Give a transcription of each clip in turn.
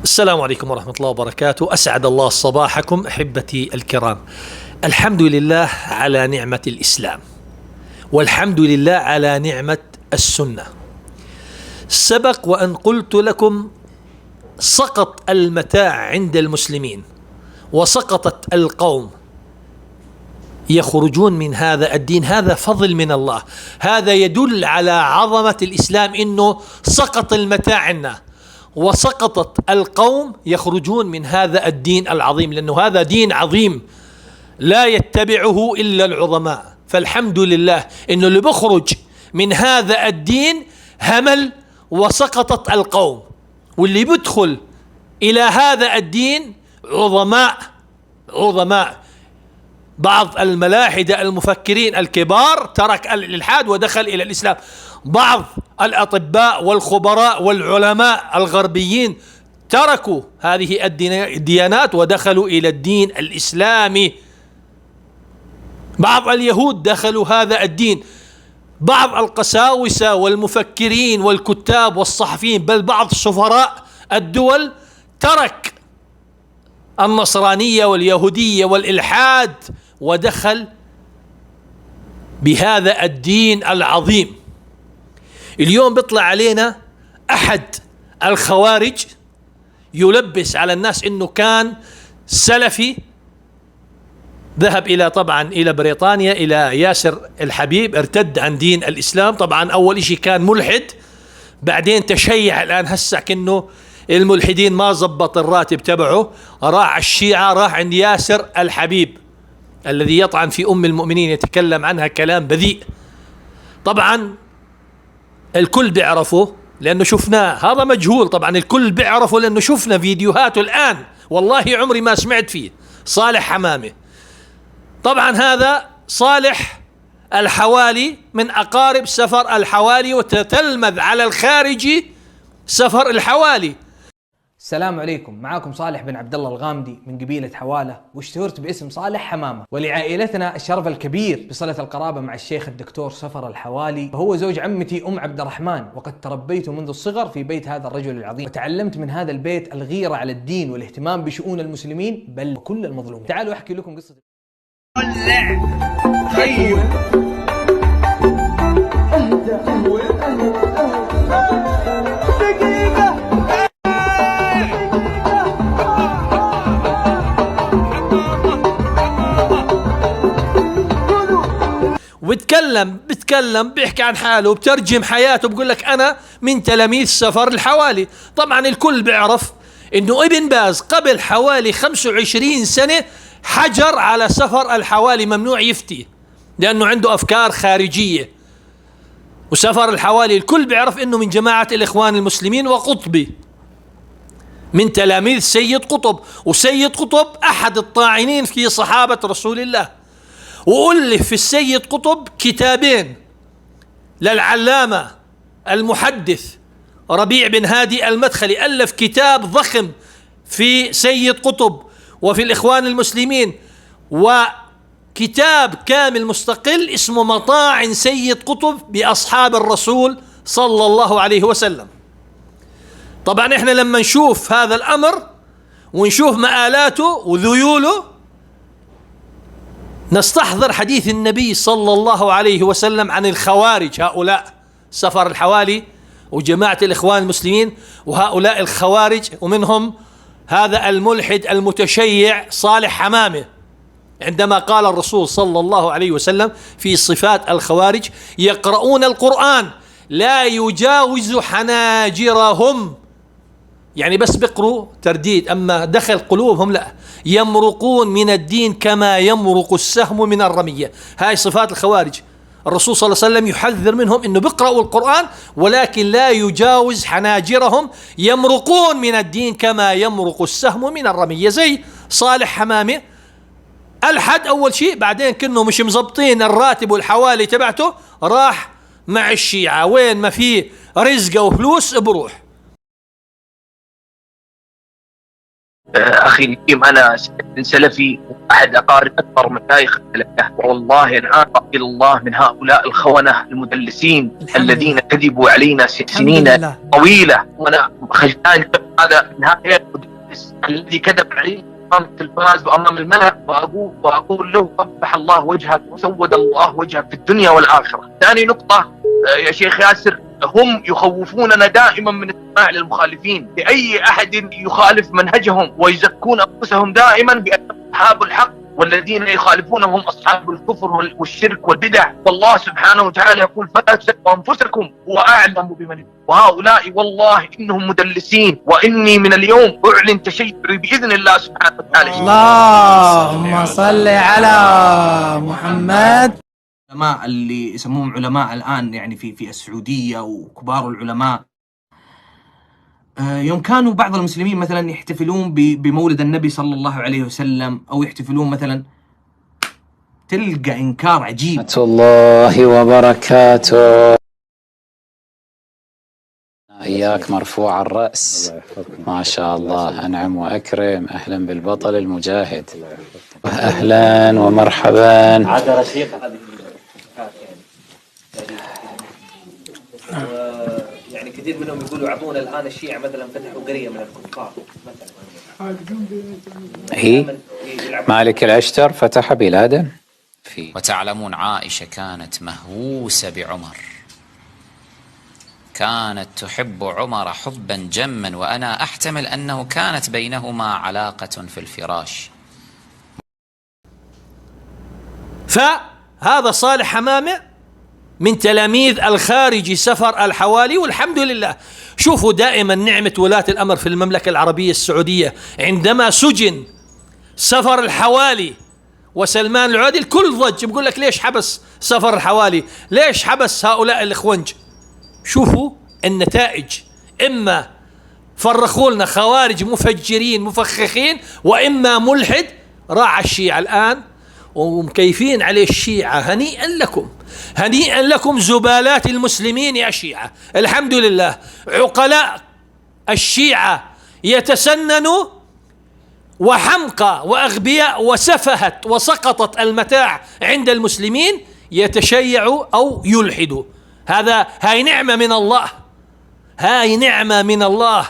السلام عليكم ورحمة الله وبركاته. أسعد الله صباحكم أحبتي الكرام. الحمد لله على نعمة الإسلام، والحمد لله على نعمة السنة. سبق وأن قلت لكم سقط المتاع عند المسلمين وسقطت القوم يخرجون من هذا الدين. هذا فضل من الله، هذا يدل على عظمة الإسلام، إنه سقط المتاع عنا وسقطت القوم يخرجون من هذا الدين العظيم، لأنه هذا دين عظيم لا يتبعه إلا العظماء. فالحمد لله إنه اللي بخرج من هذا الدين همل وسقطت القوم، واللي بيدخل إلى هذا الدين عظماء. بعض الملاحدة المفكرين الكبار ترك الإلحاد ودخل إلى الإسلام، بعض الأطباء والخبراء والعلماء الغربيين تركوا هذه الديانات ودخلوا إلى الدين الإسلامي، بعض اليهود دخلوا هذا الدين، بعض القساوسة والمفكرين والكتاب والصحفيين، بل بعض سفراء الدول ترك النصرانية واليهودية والإلحاد ودخل بهذا الدين العظيم. اليوم بيطلع علينا أحد الخوارج يلبس على الناس إنه كان سلفي، ذهب إلى بريطانيا، إلى ياسر الحبيب، ارتد عن دين الإسلام. طبعا أول إشي كان ملحد، بعدين تشيع، الآن هسه كأنه الملحدين ما زبط الراتب تبعه، راح الشيعة، راح عند ياسر الحبيب الذي يطعن في أم المؤمنين، يتكلم عنها كلام بذيء. طبعا الكل بيعرفه لأنه شفناه، هذا مجهول، طبعا الكل بيعرفه لأنه شفنا فيديوهاته الآن، والله عمري ما سمعت فيه. صالح حمامة، طبعا هذا صالح الحوالي من أقارب سفر الحوالي، وتتلمذ على الخارجي سفر الحوالي. السلام عليكم، معاكم صالح بن عبد الله الغامدي من قبيلة حوالة، واشتهرت باسم صالح حمامة. ولعائلتنا الشرف الكبير بصلة القرابة مع الشيخ الدكتور سفر الحوالي، وهو زوج عمتي عبد الرحمن، وقد تربيت منذ الصغر في بيت هذا الرجل العظيم، وتعلمت من هذا البيت الغيرة على الدين والاهتمام بشؤون المسلمين بل كل المظلومين. تعالوا احكي لكم قصة. بيتكلم بيحكي عن حاله وبترجم حياته، بقول لك أنا من تلاميذ سفر الحوالي. طبعا الكل بيعرف إنه ابن باز قبل حوالي 25 سنة حجر على سفر الحوالي، ممنوع يفتي لأنه عنده أفكار خارجية. وسفر الحوالي الكل بيعرف إنه من جماعة الإخوان المسلمين، وقطبي من تلاميذ سيد قطب، وسيد قطب أحد الطاعنين في صحابة رسول الله. وألف في السيد قطب كتابين للعلامة المحدث ربيع بن هادي المدخلي، ألف كتاب ضخم في سيد قطب وفي الإخوان المسلمين، وكتاب كامل مستقل اسمه مطاعن سيد قطب بأصحاب الرسول صلى الله عليه وسلم. طبعا احنا لما نشوف هذا الأمر ونشوف مآلاته وذيوله نستحضر حديث النبي صلى الله عليه وسلم عن الخوارج، هؤلاء سفر الحوالي وجماعة الإخوان المسلمين، وهؤلاء الخوارج، ومنهم هذا الملحد المتشيع صالح حمامة، عندما قال الرسول صلى الله عليه وسلم في صفات الخوارج: يقرؤون القرآن لا يجاوز حناجرهم، يعني بس بيقروا ترديد، أما دخل قلوبهم لا. يمرقون من الدين كما يمرق السهم من الرمية. هاي صفات الخوارج. الرسول صلى الله عليه وسلم يحذر منهم إنه بيقرأوا القرآن ولكن لا يجاوز حناجرهم، يمرقون من الدين كما يمرق السهم من الرمية. زي صالح حمامة الحد أول شيء، بعدين كأنه مش مزبطين الراتب والحوالي تبعته، راح مع الشيعة، وين ما في رزقه وفلوس بروح. أخي الكريم، أنا سلفي وأحد أقارب أكبر مشايخ السلفية، والله الآن إلى الله من هؤلاء الخونة المدلسين الذين كذبوا علينا سنين طويلة. وأنا خجلان هذا من هؤلاء المدلس الذي كذب علينا أمام التلفاز وأمام الملأ، وأقول له قبح الله وجهك وسود الله وجهك في الدنيا والآخرة. ثاني نقطة يا شيخ ياسر، هم يخوفوننا دائما من السماع للمخالفين، لأي أحد يخالف منهجهم، ويزكون أنفسهم دائما بأنهم أصحاب الحق، والذين يخالفونهم أصحاب الكفر والشرك والبدع. والله سبحانه وتعالى يقول فلا تزكوا أنفسكم هو أعلم بمن. وهؤلاء والله إنهم مدلسين، وإني من اليوم أعلن تشيعي بإذن الله سبحانه وتعالى. اللهم صل على محمد. العلماء اللي يسموهم علماء الآن يعني في السعودية وكبار العلماء، يوم كانوا بعض المسلمين مثلا يحتفلون بمولد النبي صلى الله عليه وسلم، أو يحتفلون مثلا، تلقى إنكار عجيب. ورحمة الله وبركاته. إياك مرفوع الرأس، ما شاء الله، أنعم وأكرم. أهلا بالبطل المجاهد، أهلا ومرحبا. يعني كثير منهم يقولوا اعطونا الان الشيعة مثلا فتحوا قرية من الكفار مثلا. هي مالك الأشتر فتح بلادا وتعلمون عائشة كانت مهووسة بعمر، كانت تحب عمر حبا جما، وأنا أحتمل أنه كانت بينهما علاقة في الفراش. فهذا صالح حمامة من تلاميذ الخارجي سفر الحوالي، والحمد لله. شوفوا دائما نعمة ولاة الأمر في المملكة العربية السعودية، عندما سجن سفر الحوالي وسلمان العودي الكل ضج، بقول لك ليش حبس سفر الحوالي، ليش حبس هؤلاء الإخوانج. شوفوا النتائج، إما فرخوا لنا خوارج مفجرين مفخخين، وإما ملحد راعى الشيعة الآن ومكيفين عليه الشيعة. هنيئا لكم، هنيئا لكم زبالات المسلمين يا شيعة. الحمد لله عقلاء الشيعة يتسننوا، وحمقى وأغبياء وسفهت وسقطت المتاع عند المسلمين يتشيعوا أو يلحدوا. هاي نعمة من الله، هاي نعمة من الله،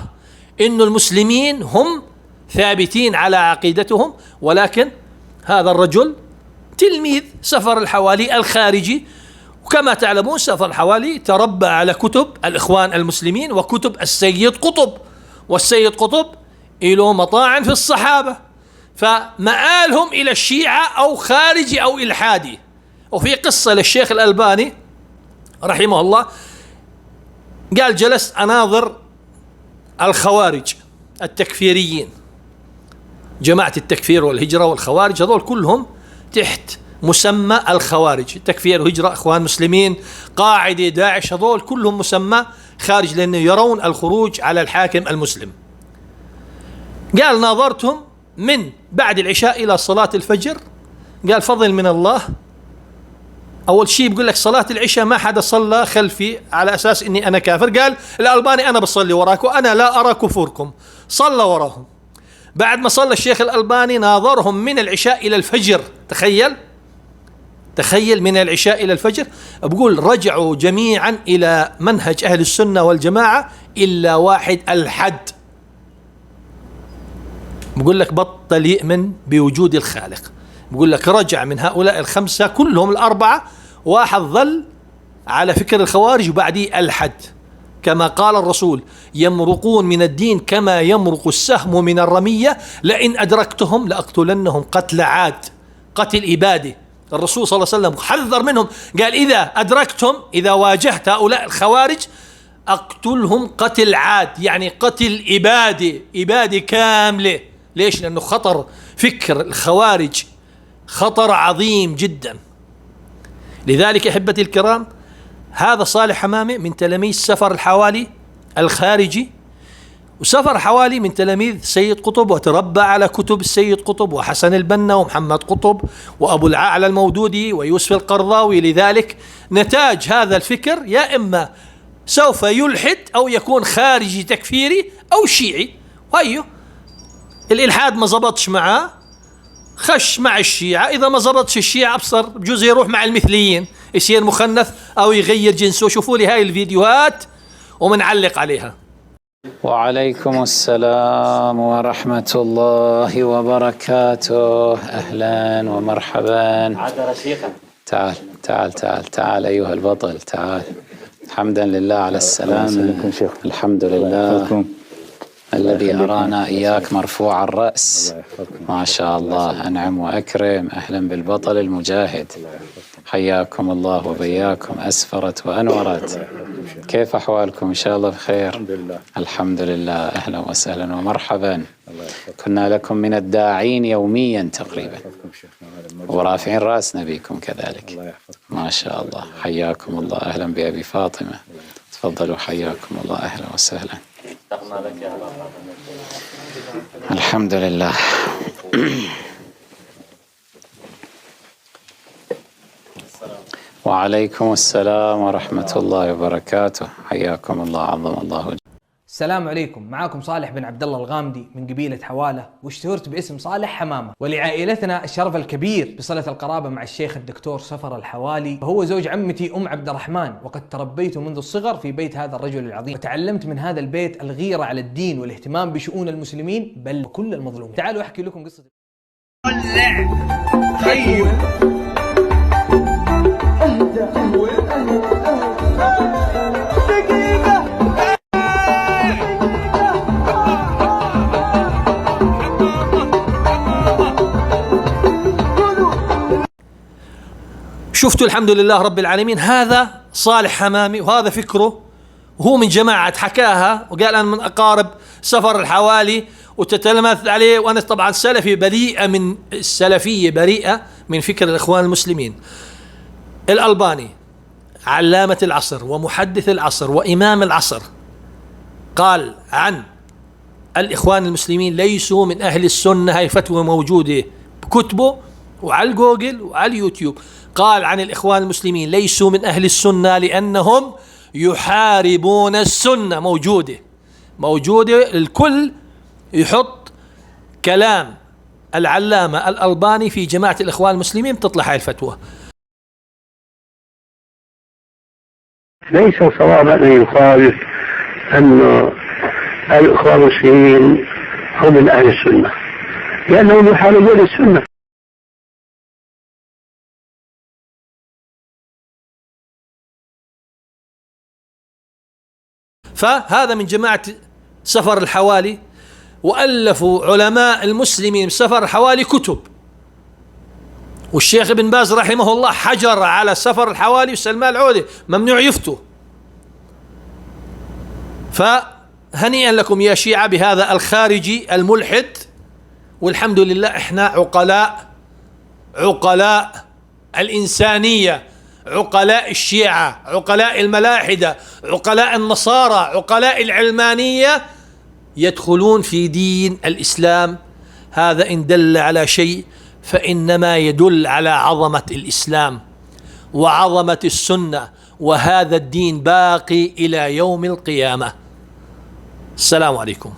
إن المسلمين هم ثابتين على عقيدتهم. ولكن هذا الرجل تلميذ سفر الحوالي الخارجي، وكما تعلمون سفر الحوالي تربى على كتب الإخوان المسلمين وكتب السيد قطب، والسيد قطب له مطاعن في الصحابة، فمآلهم إلى الشيعة أو خارجي أو إلحادي. وفي قصة للشيخ الألباني رحمه الله، قال جلست أناظر الخوارج التكفيريين، جماعة التكفير والهجرة والخوارج، هذول كلهم تحت مسمى الخوارج، تكفير وهجرة إخوان مسلمين قاعدة داعش، هذول كلهم مسمى خارج، لأنه يرون الخروج على الحاكم المسلم. قال ناظرتهم من بعد العشاء إلى صلاة الفجر، قال فضل من الله. أول شيء بيقول لك صلاة العشاء ما حدا صلى خلفي على أساس إني أنا كافر. قال الألباني أنا بصلي وراكم، أنا لا أرى كفوركم، صلى وراهم. بعد ما صلى الشيخ الألباني ناظرهم من العشاء إلى الفجر، تخيل من العشاء إلى الفجر. بقول رجعوا جميعا إلى منهج أهل السنة والجماعة إلا واحد الحد، بقول لك بطل يؤمن بوجود الخالق. بقول لك رجع من هؤلاء الخمسة كلهم الأربعة، واحد ظل على فكر الخوارج وبعديه الحد، كما قال الرسول يمرقون من الدين كما يمرق السهم من الرمية، لئن أدركتهم لأقتلنهم قتل عاد، قتل إبادة. الرسول صلى الله عليه وسلم حذر منهم، قال إذا أدركتم، إذا واجهت هؤلاء الخوارج أقتلهم قتل عاد، يعني قتل إبادة كاملة. ليش؟ لأنه خطر فكر الخوارج خطر عظيم جدا. لذلك أحبتي الكرام، هذا صالح حمامة من تلاميذ سفر الحوالي الخارجي، وسفر الحوالي من تلاميذ سيد قطب، وتربى على كتب السيد قطب وحسن البنا ومحمد قطب وأبو الأعلى المودودي ويوسف القرضاوي. لذلك نتاج هذا الفكر يا إما سوف يلحد أو يكون خارجي تكفيري أو شيعي. وأيه الإلحاد ما زبطش معاه خش مع الشيعة، إذا ما زبطش الشيعة أبصر بجوز يروح مع المثليين يصير مخنث أو يغير جنسه. شوفوا لي هاي الفيديوهات ومنعلق عليها. وعليكم السلام ورحمة الله وبركاته. أهلا ومرحبا. تعال تعال تعال تعال أيها البطل، تعال. حمدا لله على السلامة. الحمد لله الذي أرانا إياك مرفوع الرأس. ما شاء الله، أنعم وأكرم. أهلا بالبطل المجاهد، حياكم الله وبياكم، أسفرت وأنورت. كيف أحوالكم؟ إن شاء الله بخير. الحمد لله. أهلا وسهلا ومرحبا. كنا لكم من الداعين يوميا تقريبا، ورافعين رأسنا بكم كذلك. ما شاء الله، حياكم الله. أهلا بأبي فاطمة، تفضلوا حياكم الله. أهلا وسهلا. الحمد لله. وعليكم السلام ورحمة الله وبركاته. حياكم الله، عظم الله وجهكم. السلام عليكم، معاكم صالح بن عبد الله الغامدي من قبيلة حوالة، واشتهرت باسم صالح حمامة. ولعائلتنا الشرف الكبير بصلة القرابة مع الشيخ الدكتور سفر الحوالي، وهو زوج عمتي عبد الرحمن، وقد تربيت منذ الصغر في بيت هذا الرجل العظيم، وتعلمت من هذا البيت الغيرة على الدين والاهتمام بشؤون المسلمين بل كل المظلومين. تعالوا احكي لكم قصة. شفتوا الحمد لله رب العالمين. هذا صالح حمامي وهذا فكره، وهو من جماعة حكاها وقال أنا من أقارب سفر الحوالي وتتلمذ عليه، وأنا طبعا سلفي بريئة من السلفية، بريئة من فكر الإخوان المسلمين. الألباني علامة العصر ومحدث العصر وإمام العصر قال عن الإخوان المسلمين ليسوا من أهل السنة. هاي فتوى موجودة بكتبه وعلى الجوجل وعلى اليوتيوب. قال عن الإخوان المسلمين ليسوا من أهل السنة لأنهم يحاربون السنة. موجودة الكل يحط كلام العلامة الألباني في جماعة الإخوان المسلمين بتطلع هاي الفتوى. ليس صوابا أن يقال أن الإخوان المسلمين هم من أهل السنة، لأنهم يحاربون السنة. فهذا من جماعة سفر الحوالي، وألفوا علماء المسلمين سفر الحوالي كتب، والشيخ ابن باز رحمه الله حجر على سفر الحوالي وسلمان العودة، ممنوع يفتوا. فهنيئا لكم يا شيعة بهذا الخارجي الملحد. والحمد لله احنا عقلاء الإنسانية، عقلاء الشيعة، عقلاء الملاحدة، عقلاء النصارى، عقلاء العلمانية يدخلون في دين الإسلام. هذا إن دل على شيء فإنما يدل على عظمة الإسلام وعظمة السنة، وهذا الدين باقي إلى يوم القيامة. السلام عليكم.